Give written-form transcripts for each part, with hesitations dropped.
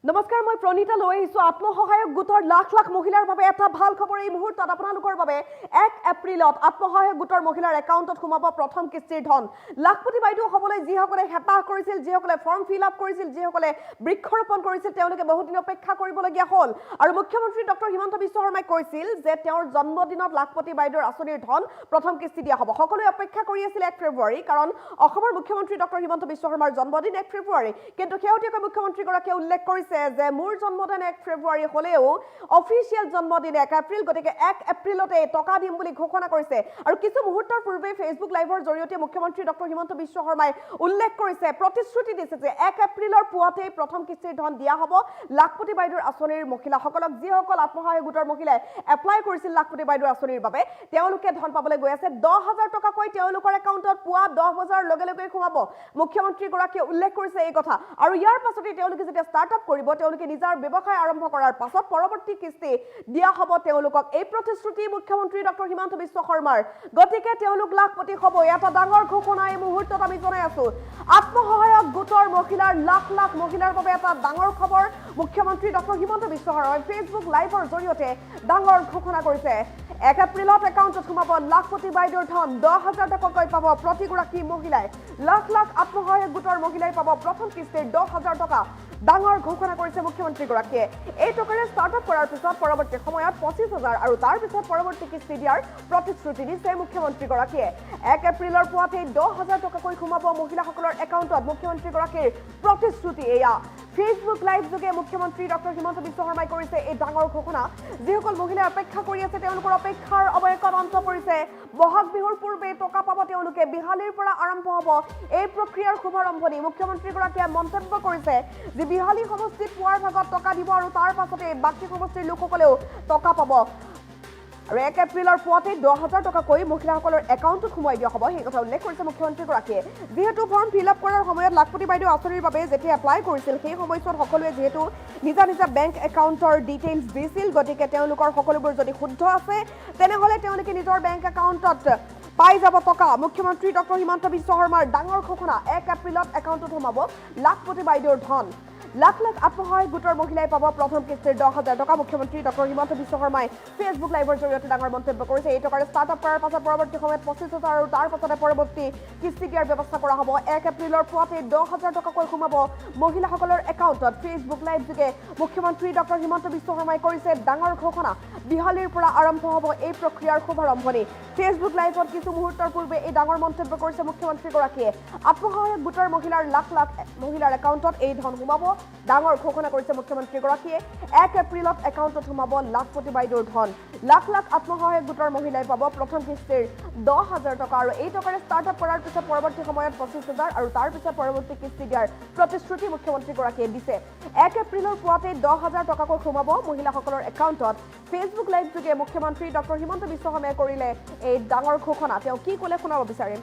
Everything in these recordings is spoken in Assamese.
নমস্কাৰ মই প্ৰণীতা লৈ আহিছো আত্মসহায়ক গোটৰ লাখ লাখ মহিলাৰ বাবে এটা ভাল খবৰ এই মুহূৰ্তত আপোনালোকৰ বাবে 1 এপ্ৰিলত আত্মসহায়ক গোটৰ মহিলাৰ একাউণ্টত সোমাব প্ৰথম কিস্তিৰ ধন লাখপতি বাইদেউ হ'বলৈ যিসকলে হেঁপাহ কৰিছিল যিসকলে ফৰ্ম ফিল আপ কৰিছিল যিসকলে বৃক্ষৰোপণ কৰিছিল তেওঁলোকে বহুত দিন অপেক্ষা কৰিবলগীয়া হ'ল আৰু মুখ্যমন্ত্ৰী ডক্টৰ হিমন্ত বিশ্ব শৰ্মাই কৈছিল যে তেওঁৰ জন্মদিনত লাখপতি বাইদেউৰ আঁচনিৰ ধন প্ৰথম কিস্তি দিয়া হ'ব সকলোৱে অপেক্ষা কৰি আছিল 1 ফেব্ৰুৱাৰী কাৰণ অসমৰ মুখ্যমন্ত্ৰী ডক্টৰ হিমন্ত বিশ্ব শৰ্মাৰ জন্মদিন 1 ফেব্ৰুৱাৰী কিন্তু শেহতীয়াকৈ মুখ্যমন্ত্ৰীগৰাকীয়ে উল্লেখ কৰিছে যে মোৰ জন্মদিন 1 ফেব্ৰুৱাৰী হলেও অফিচিয়েল জন্মদিন 1 এপ্ৰিল গতিকে 1 এপ্ৰিলতে টকা দিম বুলি ঘোষণা কৰিছে আৰু কিছু মুহূৰ্তৰ পূৰ্বে ফেচবুক লাইভৰ জৰিয়তে মুখ্যমন্ত্ৰী ডক্টৰ হিমন্ত বিশ্ব শৰ্মাই উল্লেখ কৰিছে প্ৰতিশ্ৰুতি দিছে যে 1 এপ্ৰিলৰ পুৱাতে প্ৰথম কিস্তিৰ ধন দিয়া হ'ব লাখপতি বাইদেউৰ আঁচনিৰ মহিলাসকলক যিসকল আত্মসহায়ক গোটৰ মহিলাই এপ্লাই কৰিছিল লাখপতি বাইদেউৰ আঁচনিৰ বাবে তেওঁলোকে ধন পাবলৈ গৈ আছে 10000 টকাকৈ তেওঁলোকৰ একাউণ্টত পুৱা 10 বজাৰ লগে লগে সোমাব মুখ্যমন্ত্ৰী গৰাকীয়ে উল্লেখ কৰিছে এই কথা আৰু ইয়াৰ পাছতে তেওঁলোকে যেতিয়া ষ্টাৰ্টআপ কৰিব তেওঁলোকে নিজৰ ব্যৱসায় আৰম্ভ কৰাৰ পাছত পৰৱৰ্তী কিস্তি দিয়া হ'ব তেওঁলোকক এই প্ৰতিশ্ৰুতি মুখ্যমন্ত্ৰী ডক্টৰ হিমন্ত বিশ্ব শৰ্মাৰ গতিকে তেওঁলোক লাখপতি হ'ব এটা ডাঙৰ ঘোষণা এই মুহূৰ্তত আমি জনাই আছো আত্মসহায়ক গোটৰ মহিলাৰ লাখ লাখ মহিলাৰ বাবে এটা ডাঙৰ খবৰ মুখ্যমন্ত্ৰী ডক্টৰ হিমন্ত বিশ্ব শৰ্মাই ফেচবুক লাইভৰ জৰিয়তে ডাঙৰ ঘোষণা কৰিছে 1 এপ্ৰিলত একাউণ্টত সোমাব লাখপতি বাইদেউৰ ধন 10000 টকাকৈ পাব প্ৰতিগৰাকী মহিলাই লাখ লাখ আত্মসহায়ক গোটৰ মহিলাই পাব প্ৰথম কিস্তিৰ 10000 টকা ডাঙৰ ঘোষণা কৰিছে মুখ্যমন্ত্ৰীগৰাকীয়ে এই টকাৰে ষ্টাৰ্টআপ কৰাৰ পিছত পৰৱৰ্তী সময়ত 25000 আৰু তাৰ পিছত পৰৱৰ্তী কিস্তি দিয়াৰ প্ৰতিশ্ৰুতি দিছে মুখ্যমন্ত্ৰীগৰাকীয়ে 1 এপ্ৰিলৰ পুৱাতে 10000 টকাকৈ সোমাব মহিলাসকলৰ একাউণ্টত মুখ্যমন্ত্ৰীগৰাকীৰ প্ৰতিশ্ৰুতি এয়া ফেচবুক লাইভ যোগে মুখ্যমন্ত্ৰী ডক্টৰ হিমন্ত বিশ্ব শৰ্মাই কৰিছে এই ডাঙৰ ঘোষণা যিসকল মহিলাই অপেক্ষা কৰি আছে তেওঁলোকৰ অপেক্ষাৰ অৱসান অন্ত পৰিছে বহাগ বিহুৰ পূৰ্বে টকা পাব তেওঁলোকে বিহালীৰ পৰা আৰম্ভ হ'ব এই প্ৰক্ৰিয়াৰ শুভাৰম্ভণি মুখ্যমন্ত্ৰীগৰাকীয়ে মন্তব্য কৰিছে যে বিহালী সমষ্টিত পুৱাৰ ভাগত টকা দিব আৰু তাৰ পাছতে বাকী সমষ্টিৰ লোকসকলেও টকা পাব আৰু 1 এপ্ৰিলৰ পুৱাতে 10000 টকাকৈ মহিলাসকলৰ একাউণ্টত সোমাই দিয়া হ'ব সেই কথা উল্লেখ কৰিছে মুখ্যমন্ত্ৰীগৰাকীয়ে যিহেতু ফৰ্ম ফিল আপ কৰাৰ সময়ত লাখপতি বাইদেউ আঁচনিৰ বাবে যেতিয়া এপ্লাই কৰিছিল সেই সময়ছোৱাত সকলোৱে যিহেতু নিজা নিজা বেংক একাউণ্টৰ ডিটেইলছ দিছিল গতিকে তেওঁলোকৰ সকলোবোৰ যদি শুদ্ধ আছে তেনেহ'লে তেওঁলোকে নিজৰ বেংক একাউণ্টত পাই যাব টকা মুখ্যমন্ত্ৰী ডক্টৰ হিমন্ত বিশ্ব শৰ্মাৰ ডাঙৰ ঘোষণা 1 এপ্ৰিলত একাউণ্টত সোমাব লাখপতি বাইদেউৰ ধন লাখ লাখ আত্মসহায়ক গোটৰ মহিলাই পাব প্ৰথম কিস্তিৰ 10000 টকা মুখ্যমন্ত্ৰী ডক্টৰ হিমন্ত বিশ্ব শৰ্মাই ফেচবুক লাইভৰ জৰিয়তে ডাঙৰ মন্তব্য কৰিছে এই টকাৰে ষ্টাৰ্টআপ কৰাৰ পাছত পৰৱৰ্তী সময়ত 25000 আৰু তাৰ পাছতে পৰৱৰ্তী কিস্তি দিয়াৰ ব্যৱস্থা কৰা হ'ব 1 এপ্ৰিলৰ পুৱাতে 10000 টকাকৈ সোমাব মহিলাসকলৰ একাউণ্টত ফেচবুক লাইভ যোগে মুখ্যমন্ত্ৰী ডক্টৰ হিমন্ত বিশ্ব শৰ্মাই কৰিছে ডাঙৰ ঘোষণা বিহালীৰ পৰা আৰম্ভ হ'ব এই প্ৰক্ৰিয়াৰ শুভাৰম্ভণি ফেচবুক লাইভত কিছু মুহূৰ্তৰ পূৰ্বে এই ডাঙৰ মন্তব্য কৰিছে মুখ্যমন্ত্ৰীগৰাকীয়ে আত্মসহায়ক গোটৰ মহিলাৰ লাখ লাখ মহিলাৰ একাউণ্টত এই ধন সোমাব ডাঙৰ ঘোষণা কৰিছে মুখ্যমন্ত্ৰীগৰাকীয়ে 1 এপ্ৰিলত একাউণ্টত সোমাব লাখপতি বাইদেউৰ ধন লাখ লাখ আত্মসহায়ক গোটৰ মহিলাই পাব প্ৰথম কিস্তিৰ 10000 টকা আৰু এই টকাৰে ষ্টাৰ্টআপ কৰাৰ পিছত পৰৱৰ্তী সময়ত 25000 আৰু তাৰ পিছত পৰৱৰ্তী কিস্তি দিয়াৰ প্ৰতিশ্ৰুতি মুখ্যমন্ত্ৰীগৰাকীয়ে দিছে 1 এপ্ৰিলৰ পুৱাতে 10000 টকাকৈ সোমাব মহিলাসকলৰ একাউণ্টত ফেচবুক লাইভ যোগে মুখ্যমন্ত্ৰী ডক্টৰ হিমন্ত বিশ্ব শৰ্মাই কৰিলে এই ডাঙৰ ঘোষণা তেওঁ কি ক'লে শুনাব বিচাৰিম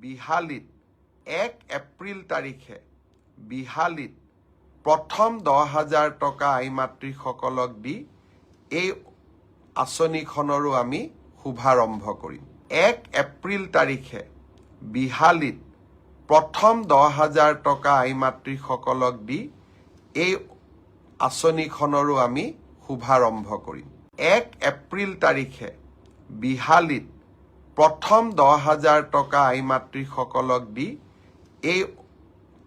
বিহালীত 1 এপ্ৰিল তাৰিখে বিহালীত প্ৰথম 10000 টকা আই মাতৃসকলক দি এই আঁচনিখনৰো আমি শুভাৰম্ভ কৰিম 1 এপ্ৰিল তাৰিখে বিহালীত প্ৰথম 10000 টকা আই মাতৃসকলক দি এই আঁচনিখনৰো আমি শুভাৰম্ভ কৰিম 1 এপ্ৰিল তাৰিখে বিহালীত প্ৰথম 10000 টকা আই মাতৃসকলক দি এই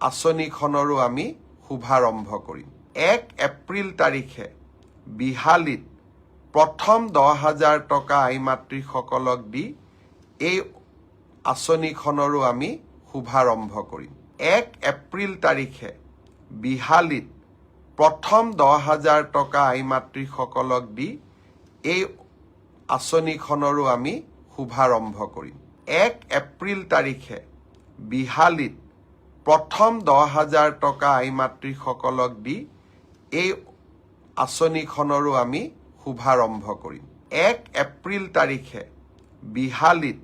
আঁচনিখনৰো আমি শুভাৰম্ভ কৰিম 1 এপ্ৰিল তাৰিখে বিহালীত প্ৰথম 10000 টকা আই মাতৃসকলক দি এই আঁচনিখনৰো আমি শুভাৰম্ভ কৰিম 1 এপ্ৰিল তাৰিখে বিহালীত প্ৰথম 10000 টকা আই মাতৃসকলক দি এই আঁচনিখনৰো আমি শুভাৰম্ভ কৰিম 1 এপ্ৰিল তাৰিখে বিহালীত প্ৰথম 10000 টকা আই মাতৃসকলক দি এই আঁচনিখনৰো আমি শুভাৰম্ভ কৰিম 1 এপ্ৰিল তাৰিখে বিহালীত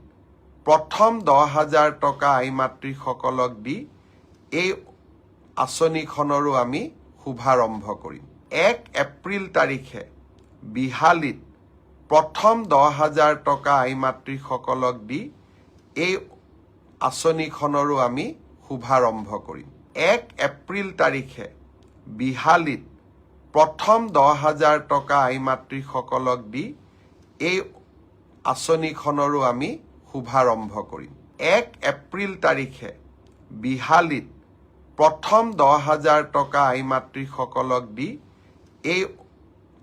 প্ৰথম 10000 টকা আই মাতৃসকলক দি এই আঁচনিখনৰো আমি শুভাৰম্ভ কৰিম 1 এপ্ৰিল তাৰিখে বিহালীত প্ৰথম 10000 টকা আই মাতৃসকলক দি এই আঁচনিখনৰো আমি শুভাৰম্ভ কৰিম। 1 এপ্ৰিল তাৰিখে বিহালীত প্ৰথম 10,000 টকা আই মাতৃসকলক দি এই আঁচনিখনৰো আমি শুভাৰম্ভ কৰিম। 1 এপ্ৰিল তাৰিখে বিহালীত প্ৰথম 10,000 টকা আই মাতৃসকলক দি এই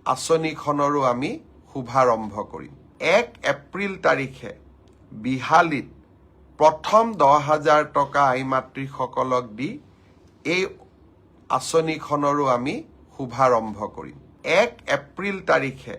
আঁচনিখনৰো আমি শুভাৰম্ভ কৰিম। 1 এপ্ৰিল তাৰিখে বিহালীত প্ৰথম 10,000 টকা আই মাতৃসকলক দি এই আঁচনিখনৰো আমি শুভাৰম্ভ কৰিম। 1 এপ্ৰিল তাৰিখে